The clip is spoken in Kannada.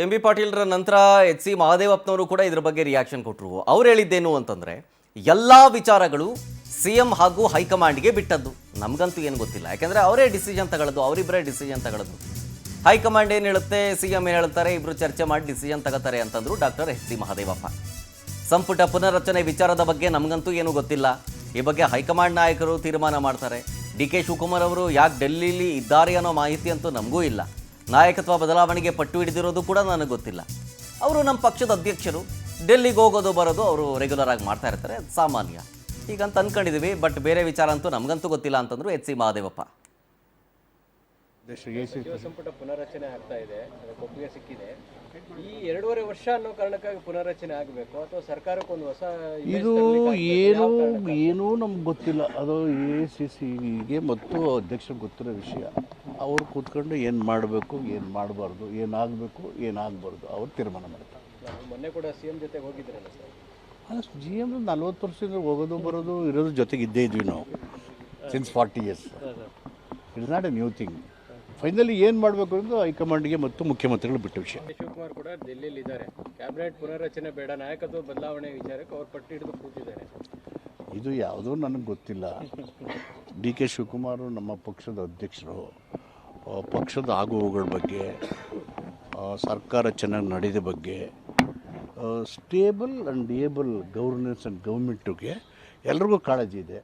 ಎಂ ಬಿ ಪಾಟೀಲ್ರ ನಂತರ ಎಚ್ ಸಿ ಮಹದೇವಪ್ಪನವರು ಕೂಡ ಇದ್ರ ಬಗ್ಗೆ ರಿಯಾಕ್ಷನ್ ಕೊಟ್ಟರು. ಅವ್ರು ಹೇಳಿದ್ದೇನು ಅಂತಂದರೆ, ಎಲ್ಲ ವಿಚಾರಗಳು ಸಿ ಎಂ ಹಾಗೂ ಹೈಕಮಾಂಡ್ಗೆ ಬಿಟ್ಟದ್ದು, ನಮಗಂತೂ ಏನು ಗೊತ್ತಿಲ್ಲ. ಯಾಕೆಂದರೆ ಅವರೇ ಡಿಸಿಷನ್ ತಗೊಳ್ಳೋದು, ಅವರಿಬ್ಬರೇ ಡಿಸಿಷನ್ ತಗೊಳ್ಳೋದು. ಹೈಕಮಾಂಡ್ ಏನು ಹೇಳುತ್ತೆ, ಸಿ ಎಂ ಏನು ಹೇಳ್ತಾರೆ, ಇಬ್ಬರು ಚರ್ಚೆ ಮಾಡಿ ಡಿಸಿಷನ್ ತಗೋತಾರೆ ಅಂತಂದರು ಡಾಕ್ಟರ್ ಎಚ್ ಸಿ ಮಹದೇವಪ್ಪ. ಸಂಪುಟ ಪುನರ್ರಚನೆ ವಿಚಾರದ ಬಗ್ಗೆ ನಮಗಂತೂ ಏನೂ ಗೊತ್ತಿಲ್ಲ. ಈ ಬಗ್ಗೆ ಹೈಕಮಾಂಡ್ ನಾಯಕರು ತೀರ್ಮಾನ ಮಾಡ್ತಾರೆ. ಡಿ ಕೆ ಶಿವಕುಮಾರ್ ಅವರು ಯಾಕೆ ಡೆಲ್ಲಿಲಿ ಇದ್ದಾರೆ ಅನ್ನೋ ಮಾಹಿತಿ ಅಂತೂ ನಮಗೂ ಇಲ್ಲ. ನಾಯಕತ್ವ ಬದಲಾವಣೆಗೆ ಪಟ್ಟು ಹಿಡಿದಿರೋದು ಕೂಡ ನನಗೆ ಗೊತ್ತಿಲ್ಲ. ಅವರು ನಮ್ಮ ಪಕ್ಷದ ಅಧ್ಯಕ್ಷರು, ಡೆಲ್ಲಿಗೆ ಹೋಗೋದು ಬರೋದು ಅವರು ರೆಗ್ಯುಲರ್ ಆಗಿ ಮಾಡ್ತಾ ಇರ್ತಾರೆ, ಅದು ಸಾಮಾನ್ಯ. ಹೀಗಂತ ಅಂದ್ಕೊಂಡಿದ್ದೀವಿ. ಬಟ್ ಬೇರೆ ವಿಚಾರ ಅಂತೂ ನಮಗಂತೂ ಗೊತ್ತಿಲ್ಲ ಅಂತಂದ್ರು ಎಚ್ ಸಿ ಮಹದೇವಪ್ಪ. ಸಂಪುಟ ಪುನರ್ರಚನೆ ಆಗ್ತಾ ಇದೆ, ಅದಕ್ಕೆ ಒಪ್ಪಿಗೆ ಸಿಕ್ಕಿದೆ. ಈ 2.5 ವರ್ಷ ಅನ್ನೋ ಕಾರಣಕ್ಕಾಗಿ ಪುನರ್ರಚನೆ ಆಗಬೇಕು ಅಥವಾ ಸರ್ಕಾರಕ್ಕೆ ಒಂದು ಹೊಸ ಇದು ಏನೂ ನಮ್ಗೆ ಗೊತ್ತಿಲ್ಲ. ಅದು AICCಗೆ ಮತ್ತು ಅಧ್ಯಕ್ಷರಿಗೆ ಗೊತ್ತಿರೋ ವಿಷಯ. ಅವ್ರು ಕೂತ್ಕೊಂಡು ಏನು ಮಾಡಬೇಕು, ಏನು ಮಾಡಬಾರ್ದು, ಏನಾಗಬೇಕು, ಏನಾಗಬಾರ್ದು ಅವ್ರು ತೀರ್ಮಾನ ಮಾಡ್ತಾರೆ. ಮೊನ್ನೆ ಕೂಡ CM ಜೊತೆಗೆ ಹೋಗಿದ್ರಲ್ಲ ಸರ್? ಅದು GM 40 ವರ್ಷದಿಂದ ಹೋಗೋದು ಬರೋದು ಇರೋದು ಜೊತೆಗೆ ಇದ್ದೇ ಇದ್ವಿ ನಾವು since 40 years. It's not A new thing. Finally ಏನು ಮಾಡಬೇಕು ಅಂತ ಹೈಕಮಾಂಡ್ಗೆ ಮತ್ತು ಮುಖ್ಯಮಂತ್ರಿಗಳು ಬಿಟ್ಟ ವಿಷಯ. ಶಿವಕುಮಾರ್ ಕೂಡ ಡೆಲ್ಲಿಯಲ್ಲಿ ಇದ್ದಾರೆ. ಕ್ಯಾಬಿನೆಟ್ ಪುನರ್ರಚನೆ ಬೇಡ, ನಾಯಕತ್ವ ಬದಲಾವಣೆ ವಿಚಾರಕ್ಕೆ ಅವ್ರು ಪಟ್ಟು ಹಿಡಿದು ಕೂತಿದ್ದಾರೆ. ಇದು ಯಾವುದೂ ನನಗೆ ಗೊತ್ತಿಲ್ಲ. ಡಿ ಕೆ ಶಿವಕುಮಾರ್ ನಮ್ಮ ಪಕ್ಷದ ಅಧ್ಯಕ್ಷರು. ಪಕ್ಷದ ಆಗುಹೋಗುಗಳ ಬಗ್ಗೆ, ಸರ್ಕಾರ ಚೆನ್ನಾಗಿ ನಡೆದ ಬಗ್ಗೆ, stable and able governance and ಗೌರ್ಮೆಂಟಿಗೆ ಎಲ್ರಿಗೂ ಕಾಳಜಿ ಇದೆ.